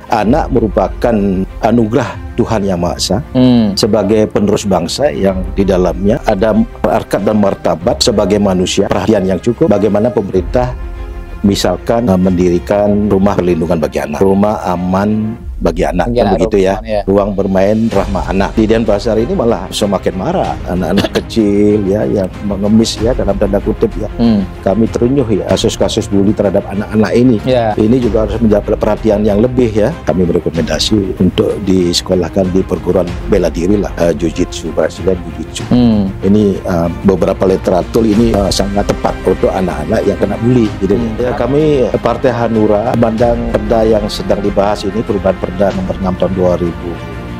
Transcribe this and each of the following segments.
anak merupakan anugerah Tuhan Yang Maha Esa sebagai penerus bangsa yang di dalamnya ada harkat dan martabat sebagai manusia, perhatian yang cukup. Bagaimana pemerintah misalkan mendirikan rumah perlindungan bagi anak, rumah aman bagi anak, kan begitu ya, ruang bermain rahmah anak. Di Denpasar ini malah semakin marah anak-anak kecil ya yang mengemis ya, dalam tanda kutip ya. Kami terenyuh ya kasus-kasus bully terhadap anak-anak ini. Ini juga harus mendapat perhatian yang lebih ya. Kami merekomendasi untuk disekolahkan di perguruan bela diri lah, Jiu-Jitsu, Brazilian Jiu-Jitsu. Ini beberapa literatur ini sangat tepat untuk anak-anak yang kena bully gitu. Ya, kami Partai Hanura pandang perda yang sedang dibahas ini, perubahan Perda nomor 6 tahun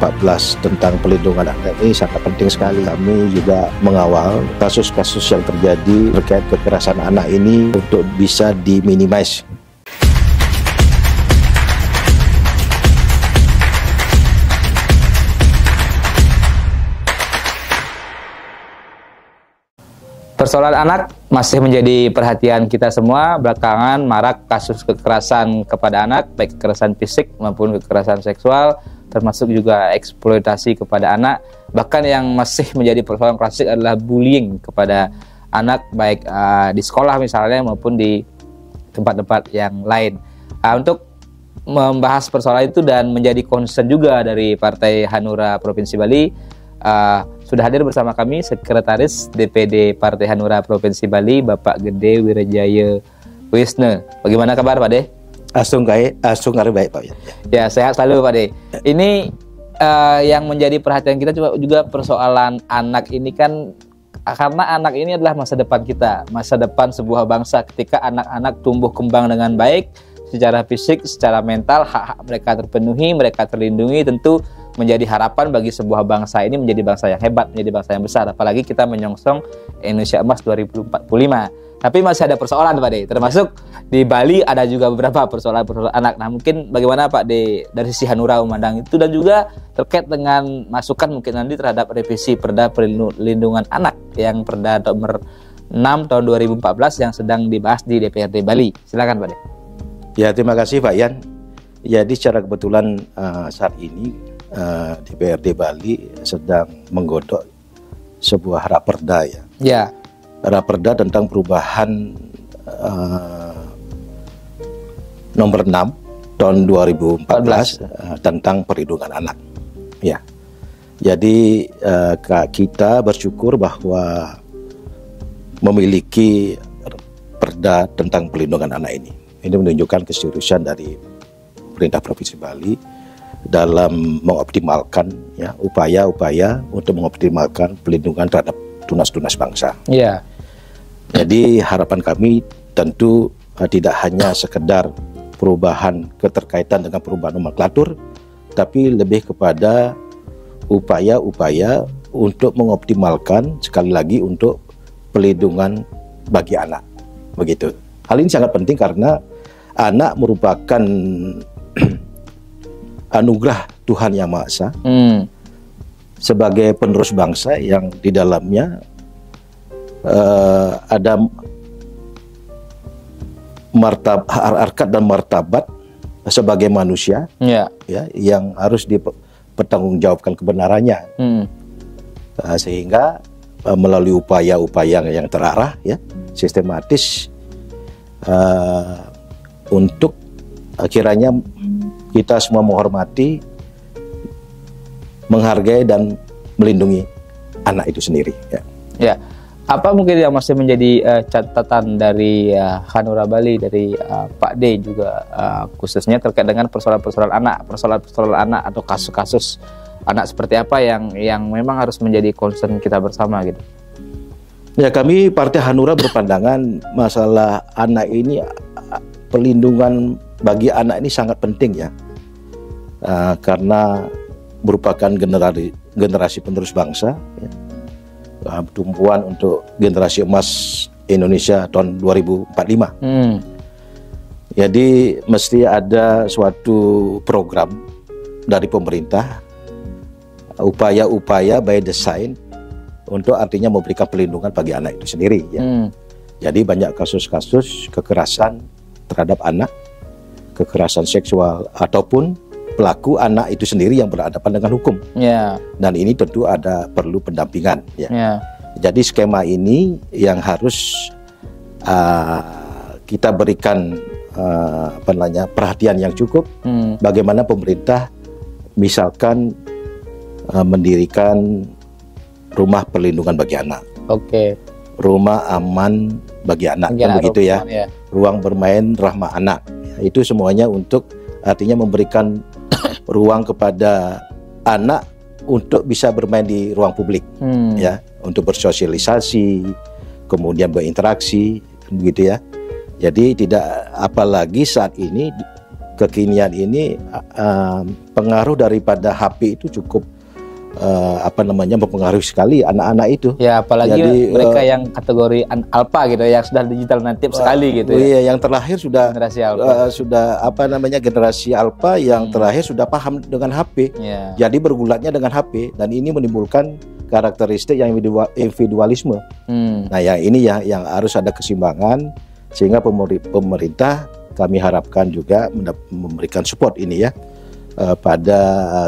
2014 tentang pelindungan anak ini sangat penting sekali. Kami juga mengawal kasus-kasus yang terjadi terkait kekerasan anak ini untuk bisa diminimais. Persoalan anak masih menjadi perhatian kita semua. Belakangan marak kasus kekerasan kepada anak, baik kekerasan fisik maupun kekerasan seksual, termasuk juga eksploitasi kepada anak. Bahkan yang masih menjadi persoalan klasik adalah bullying kepada anak, baik di sekolah misalnya maupun di tempat-tempat yang lain. Untuk membahas persoalan itu dan menjadi concern juga dari Partai Hanura Provinsi Bali, sudah hadir bersama kami Sekretaris DPD Partai Hanura Provinsi Bali, Bapak Gede Wirajaya Wisnu. Bagaimana kabar Pak De? Asung baik Pak. Ya, sehat selalu Pak De. Ini yang menjadi perhatian kita juga persoalan anak ini kan, karena anak ini adalah masa depan kita, masa depan sebuah bangsa. Ketika anak-anak tumbuh kembang dengan baik secara fisik, secara mental, hak-hak mereka terpenuhi, mereka terlindungi, tentu menjadi harapan bagi sebuah bangsa ini menjadi bangsa yang hebat, menjadi bangsa yang besar. Apalagi kita menyongsong Indonesia Emas 2045. Tapi masih ada persoalan Pak De, termasuk di Bali ada juga beberapa persoalan anak. Nah, mungkin bagaimana Pak De dari sisi Hanura memandang itu, dan juga terkait dengan masukan mungkin nanti terhadap revisi Perda Perlindungan Anak yang Perda nomor 6 tahun 2014 yang sedang dibahas di DPRD Bali. Silakan Pak De. Ya, terima kasih Pak Yan. Jadi secara kebetulan saat ini DPRD Bali sedang menggodok sebuah raperda ya. Ya. Raperda tentang perubahan nomor 6 tahun 2014 tentang perlindungan anak. Ya. Jadi kita bersyukur bahwa memiliki perda tentang perlindungan anak ini. Ini menunjukkan keseriusan dari pemerintah Provinsi Bali dalam mengoptimalkan ya upaya-upaya untuk mengoptimalkan pelindungan terhadap tunas-tunas bangsa. Iya. Jadi harapan kami tentu tidak hanya sekedar perubahan keterkaitan dengan perubahan nomenklatur, tapi lebih kepada upaya-upaya untuk mengoptimalkan sekali lagi untuk pelindungan bagi anak. Begitu. Hal ini sangat penting karena anak merupakan anugerah Tuhan Yang Maha Esa sebagai penerus bangsa yang di dalamnya ada harkat dan martabat sebagai manusia ya, yang harus dipertanggungjawabkan kebenarannya. Sehingga melalui upaya-upaya yang terarah ya, sistematis, untuk kiranya kita semua menghormati, menghargai dan melindungi anak itu sendiri ya. Ya. Apa mungkin yang masih menjadi catatan dari Hanura Bali, dari Pak D juga khususnya terkait dengan persoalan-persoalan anak atau kasus-kasus anak seperti apa yang memang harus menjadi concern kita bersama gitu? Ya, kami Partai Hanura berpandangan masalah anak ini, perlindungan bagi anak ini sangat penting ya, karena merupakan generasi penerus bangsa ya. Tumpuan untuk generasi emas Indonesia tahun 2045. Jadi mesti ada suatu program dari pemerintah, upaya-upaya by design untuk artinya memberikan perlindungan bagi anak itu sendiri ya. Jadi banyak kasus-kasus kekerasan terhadap anak, kekerasan seksual ataupun pelaku, anak itu sendiri yang berhadapan dengan hukum. Dan ini tentu perlu pendampingan. Jadi skema ini yang harus kita berikan perhatian yang cukup. Bagaimana pemerintah misalkan mendirikan rumah perlindungan bagi anak, rumah aman bagi anak, kan begitu ya. Ruang bermain ramah anak, itu semuanya untuk artinya memberikan ruang kepada anak untuk bisa bermain di ruang publik, ya, untuk bersosialisasi, kemudian berinteraksi, begitu ya. Jadi tidak, apalagi saat ini kekinian ini pengaruh daripada HP itu cukup mempengaruhi sekali anak-anak itu. Ya, apalagi jadi, mereka yang kategori alpha gitu, yang sudah digital native sekali gitu. Iya, yang terlahir sudah generasi alpha. Generasi alpha yang terakhir sudah paham dengan HP. Jadi bergulatnya dengan HP, dan ini menimbulkan karakteristik yang individualisme. Nah, yang ini yang harus ada keseimbangan, sehingga pemerintah kami harapkan juga memberikan support ini ya, pada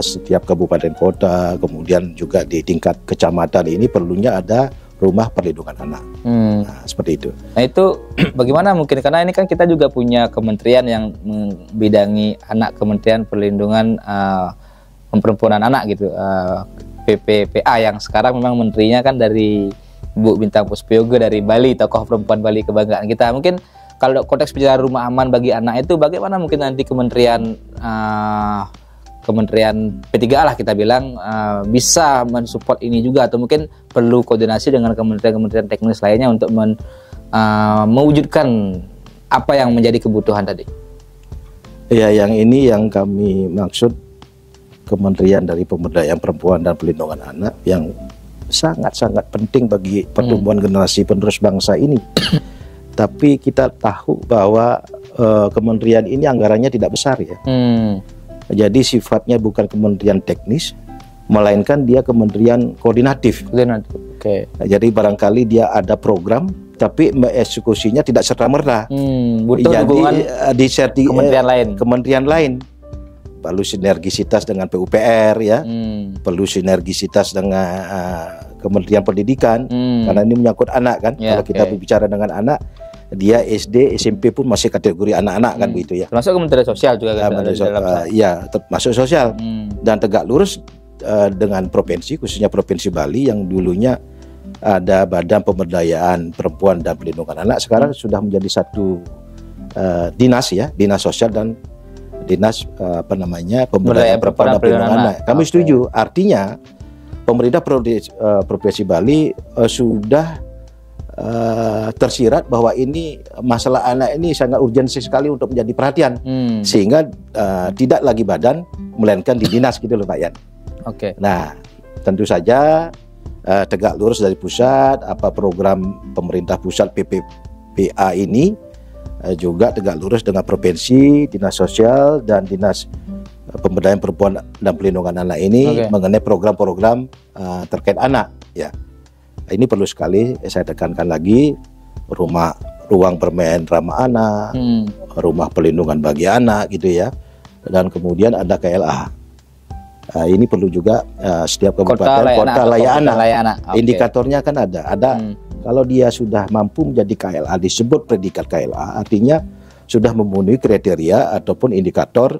setiap kabupaten kota, kemudian juga di tingkat kecamatan ini perlunya ada rumah perlindungan anak. Nah, seperti itu. Nah, itu bagaimana mungkin, karena ini kan kita juga punya kementerian yang membidangi anak, Kementerian Perlindungan Perempuan Anak gitu, PPPA, yang sekarang memang menterinya kan dari Bu Bintang Puspyoga dari Bali, tokoh perempuan Bali kebanggaan kita. Mungkin kalau konteks bicara rumah aman bagi anak itu bagaimana mungkin nanti Kementerian P3A lah kita bilang bisa mensupport ini juga, atau mungkin perlu koordinasi dengan kementerian-kementerian teknis lainnya untuk mewujudkan apa yang menjadi kebutuhan tadi. Ya, yang ini yang kami maksud Kementerian dari Pemberdayaan Perempuan dan Perlindungan Anak yang sangat-sangat penting bagi pertumbuhan generasi penerus bangsa ini. Tapi kita tahu bahwa kementerian ini anggarannya tidak besar ya. Jadi sifatnya bukan kementerian teknis, melainkan dia kementerian koordinatif. Jadi barangkali dia ada program, tapi eksekusinya tidak serta-merta. Butuh dukungan kementerian lain. Perlu sinergisitas dengan PUPR ya, perlu sinergisitas dengan Kementerian Pendidikan, karena ini menyangkut anak kan. Kalau kita berbicara dengan anak, dia SD, SMP pun masih kategori anak-anak kan begitu ya. Termasuk Kementerian Sosial juga kan. Ya, termasuk sosial. Dan tegak lurus dengan provinsi, khususnya Provinsi Bali yang dulunya ada Badan Pemberdayaan Perempuan dan Perlindungan Anak, sekarang sudah menjadi satu dinas ya, Dinas Sosial dan Dinas Pemberdayaan Perempuan dan Perlindungan Anak. Kami setuju. Artinya pemerintah Provinsi Bali sudah tersirat bahwa ini masalah anak ini sangat urgensi sekali untuk menjadi perhatian, sehingga tidak lagi badan melainkan di dinas gitu loh Pak Yan. Nah, tentu saja tegak lurus dari pusat, apa program pemerintah pusat PPPA ini juga tegak lurus dengan provinsi, dinas sosial dan dinas pemberdayaan perempuan dan perlindungan anak ini mengenai program-program terkait anak ya. Ini perlu sekali saya tekankan lagi, ruang bermain ramah anak, rumah perlindungan bagi anak gitu ya. Dan kemudian ada KLA. Ini perlu juga setiap kabupaten kota layak anak. Indikatornya kan ada. Kalau dia sudah mampu menjadi KLA, disebut predikat KLA, artinya sudah memenuhi kriteria ataupun indikator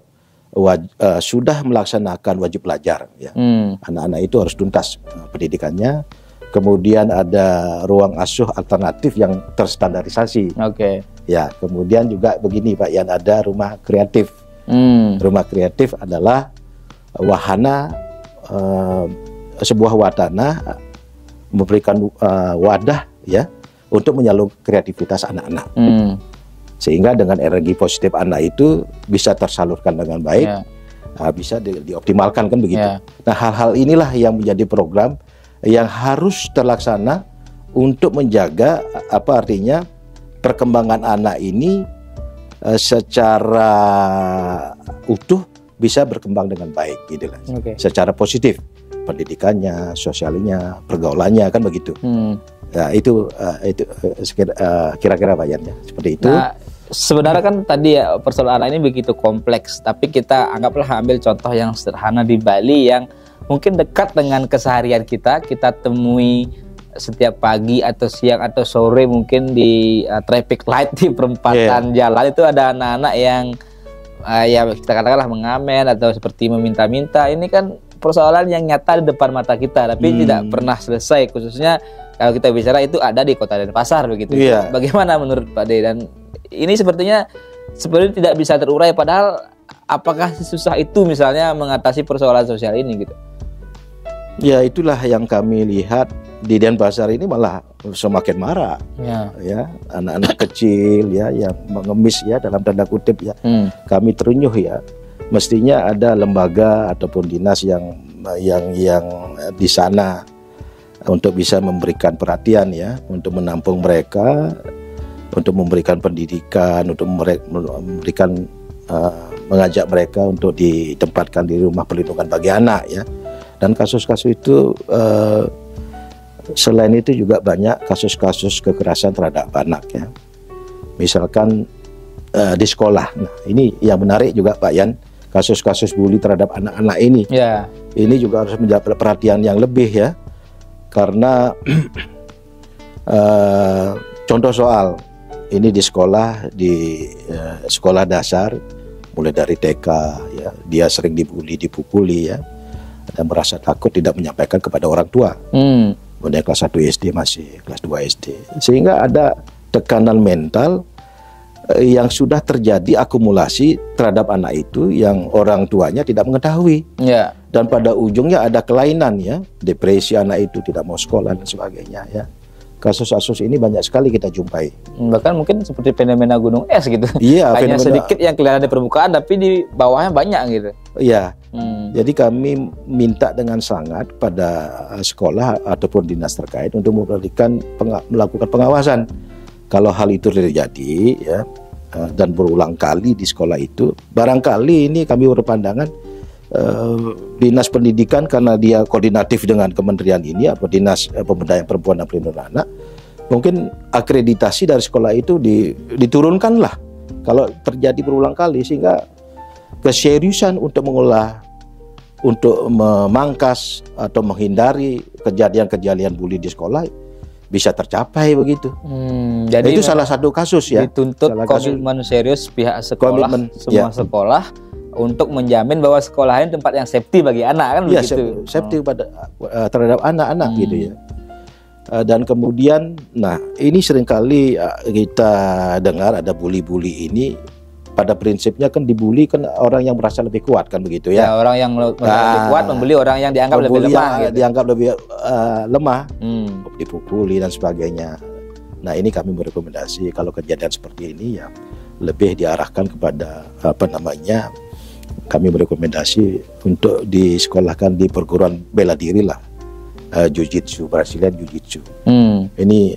sudah melaksanakan wajib belajar ya. Anak-anak itu harus tuntas pendidikannya. Kemudian ada ruang asuh alternatif yang terstandarisasi. Ya, kemudian juga begini Pak Yan, ada rumah kreatif. Rumah kreatif adalah wahana, sebuah wahana memberikan wadah ya untuk menyalurkan kreativitas anak-anak. Sehingga dengan energi positif anak itu bisa tersalurkan dengan baik, bisa dioptimalkan kan begitu. Nah, hal-hal inilah yang menjadi program yang harus terlaksana untuk menjaga apa artinya perkembangan anak ini secara utuh bisa berkembang dengan baik gitu lah. Secara positif, pendidikannya, sosialnya, pergaulannya kan begitu. Ya, itu kira-kira Pak Yan ya, seperti itu. Nah, Sebenarnya kan tadi ya persoalan ini begitu kompleks, tapi kita anggaplah ambil contoh yang sederhana di Bali yang mungkin dekat dengan keseharian kita temui setiap pagi atau siang atau sore mungkin di traffic light di perempatan jalan itu ada anak-anak yang ya kita katakanlah mengamen atau seperti meminta-minta. Ini kan persoalan yang nyata di depan mata kita tapi tidak pernah selesai, khususnya kalau kita bicara itu ada di Kota Denpasar begitu. Bagaimana menurut Pak De? Dan ini sepertinya tidak bisa terurai, padahal apakah susah itu misalnya mengatasi persoalan sosial ini gitu? Ya itulah yang kami lihat di Denpasar ini malah semakin marah. Ya anak-anak kecil ya yang mengemis ya dalam tanda kutip ya. Kami terenyuh ya. Mestinya ada lembaga ataupun dinas yang di sana untuk bisa memberikan perhatian ya, untuk menampung mereka, untuk memberikan pendidikan, untuk memberikan mengajak mereka untuk ditempatkan di rumah perlindungan bagi anak ya. Dan kasus-kasus itu selain itu juga banyak kasus-kasus kekerasan terhadap anak ya. Misalkan di sekolah. Nah, ini yang menarik juga Pak Yan, kasus-kasus bully terhadap anak-anak ini. Ini juga harus mendapat perhatian yang lebih ya. Karena contoh soal ini di sekolah dasar mulai dari TK ya, dia sering dibully, dipukuli ya, dan merasa takut tidak menyampaikan kepada orang tua. Kemudian kelas 1 SD masih, kelas 2 SD, sehingga ada tekanan mental yang sudah terjadi akumulasi terhadap anak itu yang orang tuanya tidak mengetahui. Dan pada ujungnya ada kelainan ya, depresi anak itu, tidak mau sekolah dan sebagainya ya. Kasus-kasus ini banyak sekali kita jumpai. Bahkan mungkin seperti fenomena gunung es gitu. Hanya sedikit yang kelihatan di permukaan tapi di bawahnya banyak gitu. Jadi kami minta dengan sangat pada sekolah ataupun dinas terkait untuk melakukan pengawasan. Kalau hal itu terjadi ya, dan berulang kali di sekolah itu, barangkali ini kami berpandangan dinas pendidikan, karena dia koordinatif dengan kementerian ini atau dinas pemberdayaan perempuan dan perlindungan anak, mungkin akreditasi dari sekolah itu diturunkan lah kalau terjadi berulang kali, sehingga keseriusan untuk untuk memangkas atau menghindari kejadian-kejadian bully di sekolah bisa tercapai begitu. Jadi itu salah satu kasus ya. Dituntut komitmen serius pihak sekolah, semua sekolah untuk menjamin bahwa sekolah ini tempat yang safety bagi anak kan begitu. Safety terhadap anak-anak gitu ya. Dan kemudian, nah ini seringkali kita dengar ada bully-bully ini. Pada prinsipnya kan dibully kan orang yang merasa lebih kuat kan begitu ya. Orang yang lebih kuat membuli orang yang dianggap lebih lemah. Gitu. Dianggap lebih lemah, dipukuli dan sebagainya. Nah ini kami merekomendasi kalau kejadian seperti ini ya lebih diarahkan kepada kami merekomendasi untuk disekolahkan di perguruan bela diri lah, Jiu-Jitsu, Brazilian Jiu-Jitsu. Ini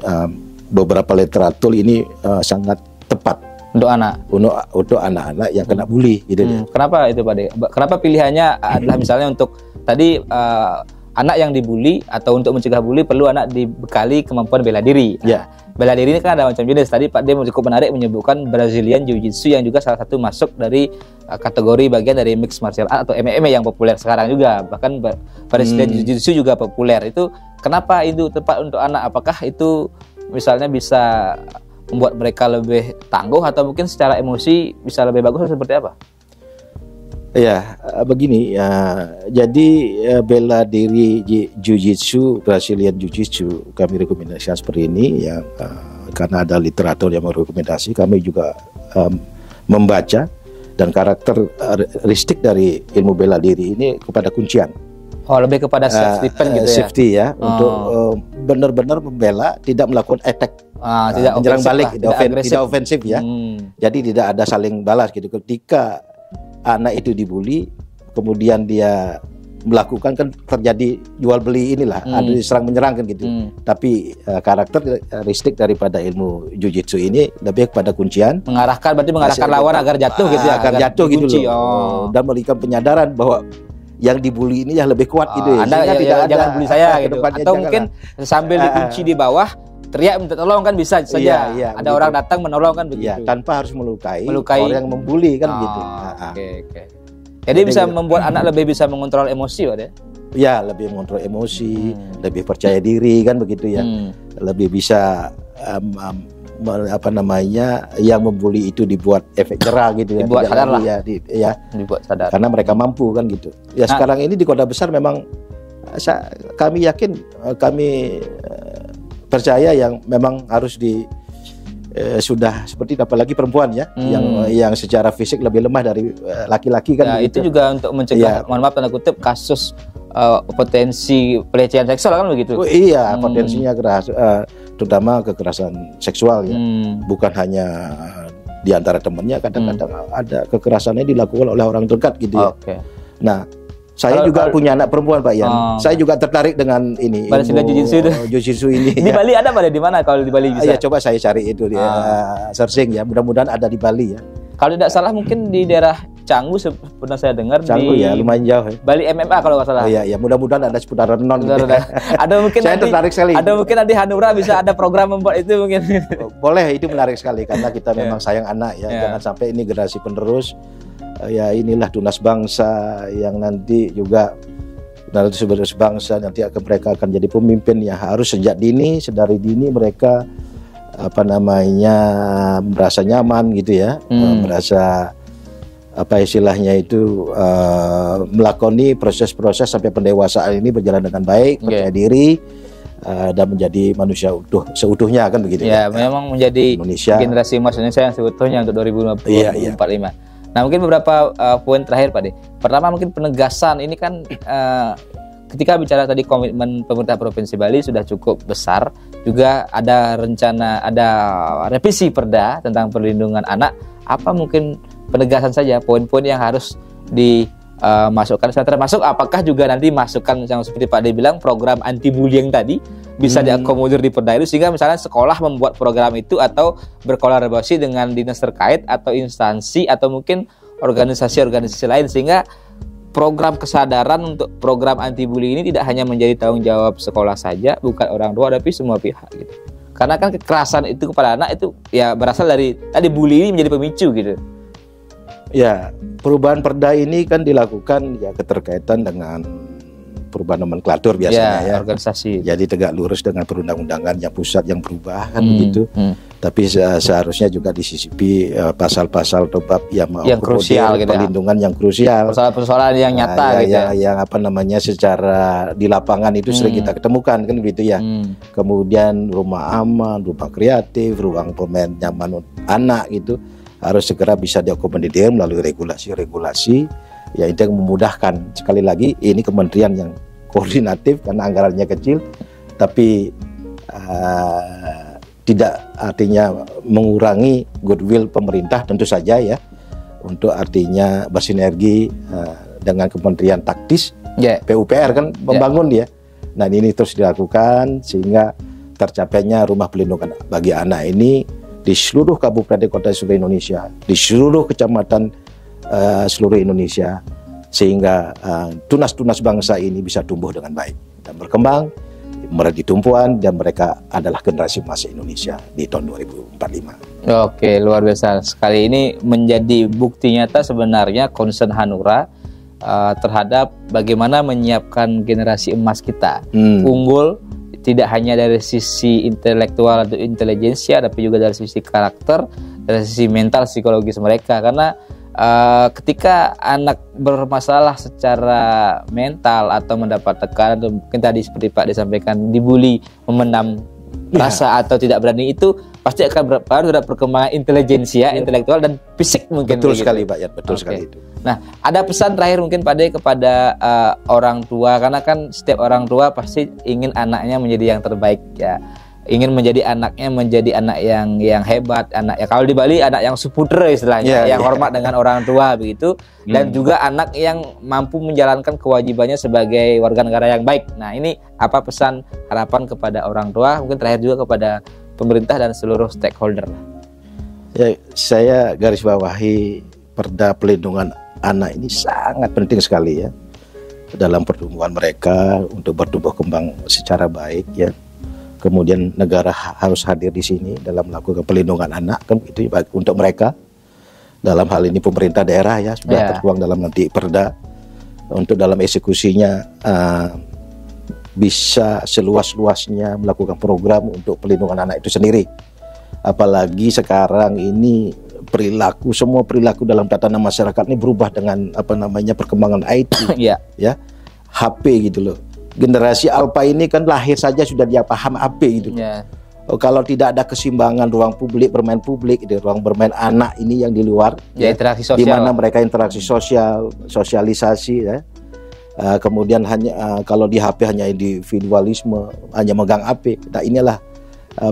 beberapa literatur ini sangat tepat untuk anak-anak yang kena bully gitu. Kenapa itu Pak De? Kenapa pilihannya adalah misalnya untuk tadi anak yang dibully atau untuk mencegah bully perlu anak dibekali kemampuan bela diri. Bela diri ini kan ada macam jenis. Tadi Pak De cukup menarik menyebutkan Brazilian Jiu-Jitsu yang juga salah satu masuk dari kategori bagian dari mixed martial art atau MMA yang populer sekarang juga. Bahkan Brazilian Jiu-Jitsu juga populer. Itu kenapa itu tepat untuk anak? Apakah itu misalnya bisa membuat mereka lebih tangguh atau mungkin secara emosi bisa lebih bagus atau seperti apa? Ya, begini ya. Jadi bela diri Jiu-Jitsu, Brazilian Jiu-Jitsu kami rekomendasikan seperti ini ya, karena ada literatur yang merekomendasi. Kami juga membaca dan karakteristik dari ilmu bela diri ini kepada kuncian. Lebih kepada self defense gitu ya. Safety ya, untuk benar-benar membela, tidak melakukan attack, tidak menyerang balik, tidak ofensif ya. Jadi tidak ada saling balas gitu. Ketika anak itu dibully, kemudian dia melakukan, kan terjadi jual beli inilah, ada diserang menyerang kan gitu. Tapi karakteristik daripada ilmu Jiu-Jitsu ini lebih kepada kuncian, mengarahkan lawan agar jatuh gitu ya, agar jatuh gitu loh. Dan memberikan penyadaran bahwa yang dibully ini yang lebih kuat gitu ya. Anda jangan bully saya gitu. Atau mungkin sambil dikunci di bawah, teriak minta tolong kan bisa saja. Ada begitu. Orang datang menolong kan begitu. Iya, tanpa harus melukai orang yang membuli kan gitu. Oke. Jadi bisa membuat anak lebih bisa mengontrol emosi, Pak. Ya, lebih mengontrol emosi, lebih percaya diri kan begitu ya. Lebih bisa yang membuli itu dibuat efek jerah gitu ya. Dibuat sadar lah. Dibuat sadar. Karena mereka mampu kan gitu. Ya sekarang ini di kota besar memang kami yakin, kami percaya yang memang harus sudah seperti apalagi perempuan ya, yang secara fisik lebih lemah dari laki-laki kan. Itu juga untuk mencegah, mohon maaf tanda kutip, kasus potensi pelecehan seksual kan begitu. Potensinya keras, terutama kekerasan seksual ya. Bukan hanya di antara temannya, kadang-kadang ada kekerasannya dilakukan oleh orang terdekat gitu ya. Nah, saya juga punya anak perempuan, Pak Yan. Saya juga tertarik dengan ini. Jujitsu ini. Di Bali ada pada di mana kalau di Bali bisa? Ya coba saya cari itu searching ya. Mudah-mudahan ada di Bali ya. Kalau tidak salah mungkin di daerah Canggu pernah saya dengar. Canggu ya, lumayan jauh ya. Bali MMA kalau nggak salah. Iya, mudah-mudahan ada seputaran non. Gitu. Ada mungkin saya tertarik sekali. Ada mungkin nanti Hanura bisa ada program membuat itu mungkin. Boleh, itu menarik sekali karena kita memang sayang anak ya. Jangan sampai ini generasi penerus. Ya inilah tunas bangsa yang nanti juga tunas bangsa nanti mereka akan jadi pemimpin yang harus sedari dini mereka merasa nyaman gitu ya, merasa istilahnya itu melakoni proses-proses sampai pendewasaan ini berjalan dengan baik, percaya diri dan menjadi manusia seutuhnya kan begitu ya. Memang menjadi Indonesia, generasi emas Indonesia yang seutuhnya untuk 2045. Nah mungkin beberapa poin terakhir Pak De. Pertama mungkin penegasan ini kan ketika bicara tadi komitmen pemerintah Provinsi Bali sudah cukup besar. Juga ada rencana, ada revisi perda tentang perlindungan anak. Apa mungkin penegasan saja poin-poin yang harus dimasukkan. Termasuk apakah juga nanti masukkan yang seperti Pak De bilang program anti bullying tadi bisa diakomodir di perda itu sehingga misalnya sekolah membuat program itu atau berkolaborasi dengan dinas terkait atau instansi atau mungkin organisasi-organisasi lain sehingga program kesadaran untuk program anti bullying ini tidak hanya menjadi tanggung jawab sekolah saja, bukan orang tua tapi semua pihak gitu. Karena kan kekerasan itu kepada anak itu ya berasal dari tadi bullying ini menjadi pemicu gitu. Ya, perubahan perda ini kan dilakukan ya keterkaitan dengan perubahan nomenklatur biasanya ya. Organisasi. Jadi tegak lurus dengan perundang-undangan yang pusat yang berubah kan begitu. Tapi seharusnya juga disisipi pasal-pasal atau bab yang krusial gitu, perlindungan yang krusial. Persoalan yang nyata gitu. Yang secara di lapangan itu sering kita ketemukan kan begitu ya. Kemudian rumah aman, rumah kreatif, ruang pemain nyaman anak gitu harus segera bisa diakomodir melalui regulasi-regulasi ya itu yang memudahkan. Sekali lagi ini kementerian yang koordinatif karena anggarannya kecil tapi tidak artinya mengurangi goodwill pemerintah tentu saja ya untuk artinya bersinergi dengan kementerian taktis PUPR kan membangun dia. Nah ini terus dilakukan sehingga tercapainya rumah pelindungan bagi anak ini di seluruh kabupaten kota seluruh Indonesia, di seluruh kecamatan seluruh Indonesia sehingga tunas-tunas bangsa ini bisa tumbuh dengan baik dan berkembang menjadi tumpuan dan mereka adalah generasi emas Indonesia di tahun 2045. Oke, luar biasa sekali. Ini menjadi bukti nyata sebenarnya concern Hanura terhadap bagaimana menyiapkan generasi emas kita unggul tidak hanya dari sisi intelektual atau intelijensia tapi juga dari sisi karakter, dari sisi mental psikologis mereka karena ketika anak bermasalah secara mental atau mendapat tekanan atau mungkin tadi seperti Pak disampaikan dibully, memendam rasa atau tidak berani itu pasti akan ada perkembangan intelijensia, intelektual dan fisik mungkin. Betul sekali Pak, ya betul sekali itu. Nah, ada pesan terakhir mungkin Pak De kepada orang tua karena kan setiap orang tua pasti ingin anaknya menjadi yang terbaik ya. Ingin menjadi anaknya menjadi anak yang hebat, anak ya kalau di Bali anak yang suputra istilahnya, yang hormat dengan orang tua begitu dan juga anak yang mampu menjalankan kewajibannya sebagai warga negara yang baik. Nah, ini apa pesan harapan kepada orang tua, mungkin terakhir juga kepada pemerintah dan seluruh stakeholder. Ya, saya garis bawahi perda pelindungan anak ini sangat penting sekali ya dalam pertumbuhan mereka untuk bertumbuh kembang secara baik ya. Kemudian negara harus hadir di sini dalam melakukan pelindungan anak, kan itu untuk mereka. Dalam hal ini pemerintah daerah ya sudah tertuang dalam nanti perda untuk dalam eksekusinya bisa seluas-luasnya melakukan program untuk pelindungan anak itu sendiri. Apalagi sekarang ini semua perilaku dalam tatanan masyarakat ini berubah dengan perkembangan IT ya HP gitu loh. Generasi Alpha ini kan lahir saja sudah dia paham HP gitu. Kalau tidak ada keseimbangan ruang publik, bermain publik, ruang bermain anak ini yang di luar, interaksi sosial, di mana mereka interaksi sosial, sosialisasi ya. Kemudian hanya kalau di HP hanya individualisme, hanya megang HP. Nah inilah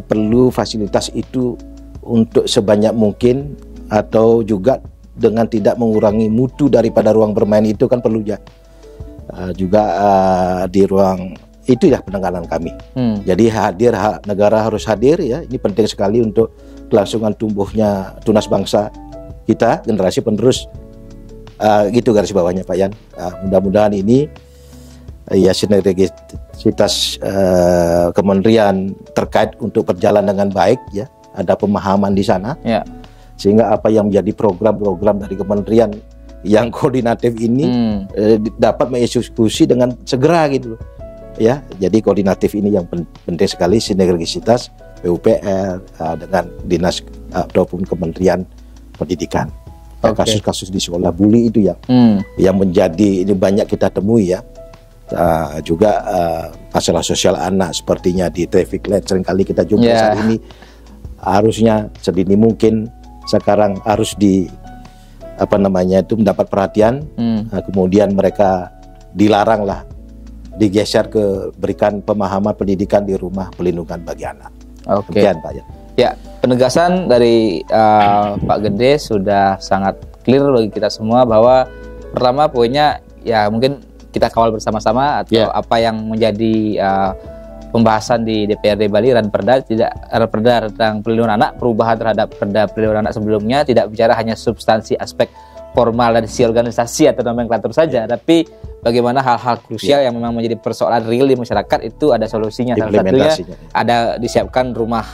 perlu fasilitas itu untuk sebanyak mungkin, atau juga dengan tidak mengurangi mutu daripada ruang bermain itu kan perlu ya. Juga di ruang itu ya penekanan kami. Jadi negara harus hadir ya. Ini penting sekali untuk kelangsungan tumbuhnya tunas bangsa kita, generasi penerus. Gitu garis bawahnya Pak Yan. Mudah-mudahan ini ya sinergisitas kementerian terkait untuk berjalan dengan baik ya. Ada pemahaman di sana. Sehingga apa yang menjadi program-program dari kementerian yang koordinatif ini dapat mengeksekusi dengan segera gitu loh. Ya, jadi koordinatif ini yang penting sekali, sinergisitas PUPR dengan dinas ataupun Kementerian Pendidikan. Kasus-kasus di sekolah bully itu yang menjadi ini banyak kita temui ya. Juga masalah sosial anak sepertinya di traffic light seringkali kita jumpa saat ini. Harusnya sedini mungkin sekarang harus mendapat perhatian. Kemudian mereka dilarang lah, digeser ke berikan pemahaman pendidikan di rumah pelindungan bagi anak. Demikian Pak. Ya, penegasan dari Pak Gede sudah sangat clear bagi kita semua bahwa pertama poinnya ya mungkin kita kawal bersama-sama atau apa yang menjadi pembahasan di DPRD Bali Ranperda tentang perlindungan anak, perubahan terhadap Perda perlindungan anak sebelumnya tidak bicara hanya substansi aspek formal dan si organisasi atau nomenklatur saja, tapi bagaimana hal-hal krusial yang memang menjadi persoalan real di masyarakat itu ada solusinya. Salah satunya ada disiapkan rumah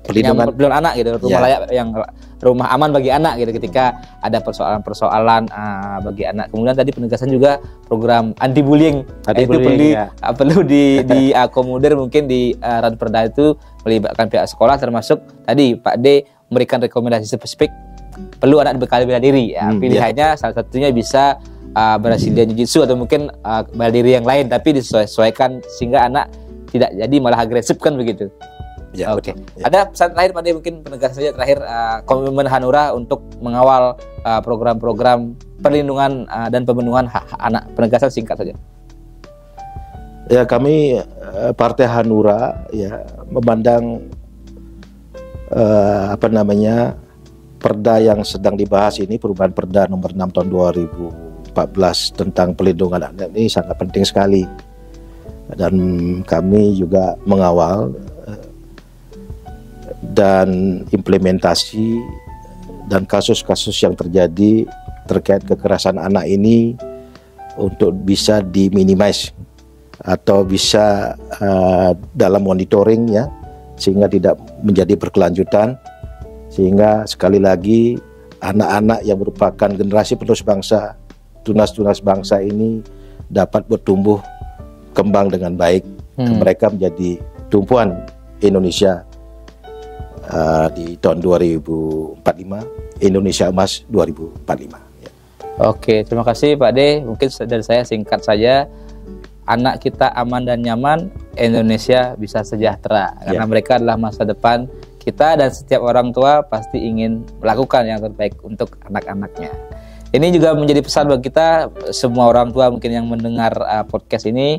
perlindungan anak gitu, rumah layak yang rumah aman bagi anak gitu ketika ada persoalan-persoalan bagi anak. Kemudian tadi penegasan juga program anti bullying itu perlu diakomodir mungkin di Ranperda itu melibatkan pihak sekolah, termasuk tadi Pak D memberikan rekomendasi spesifik perlu anak dibekali bela diri ya. Pilihannya salah satunya bisa Brazilian Jiu-Jitsu atau mungkin bela diri yang lain, tapi disesuaikan sehingga anak tidak jadi malah agresif kan begitu. Oke. Ada pesan terakhir Pak D, mungkin penegasan saja terakhir komitmen Hanura untuk mengawal program-program perlindungan dan pemenuhan hak anak. Penegasan singkat saja. Ya, kami Partai Hanura ya memandang Perda yang sedang dibahas ini, perubahan Perda nomor 6 tahun 2014 tentang pelindungan anak ini sangat penting sekali. Dan kami juga mengawal dan implementasi dan kasus-kasus yang terjadi terkait kekerasan anak ini untuk bisa diminimais atau bisa dalam monitoring ya, sehingga tidak menjadi berkelanjutan, sehingga sekali lagi anak-anak yang merupakan generasi penerus bangsa, tunas-tunas bangsa ini dapat bertumbuh kembang dengan baik. Mereka menjadi tumpuan Indonesia di tahun 2045, Indonesia Emas 2045 ya. Oke, terima kasih Pak D. Mungkin dari saya singkat saja, anak kita aman dan nyaman, Indonesia bisa sejahtera karena mereka adalah masa depan kita, dan setiap orang tua pasti ingin melakukan yang terbaik untuk anak-anaknya. Ini juga menjadi pesan bagi kita semua orang tua mungkin yang mendengar podcast ini.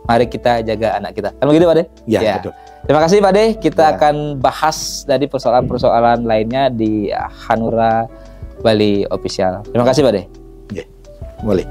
Mari kita jaga anak kita. Kan begitu Pak De? Ya, betul. Terima kasih Pak De. Kita akan bahas dari persoalan-persoalan lainnya di Hanura Bali Official. Terima kasih Pak De. Ya, boleh.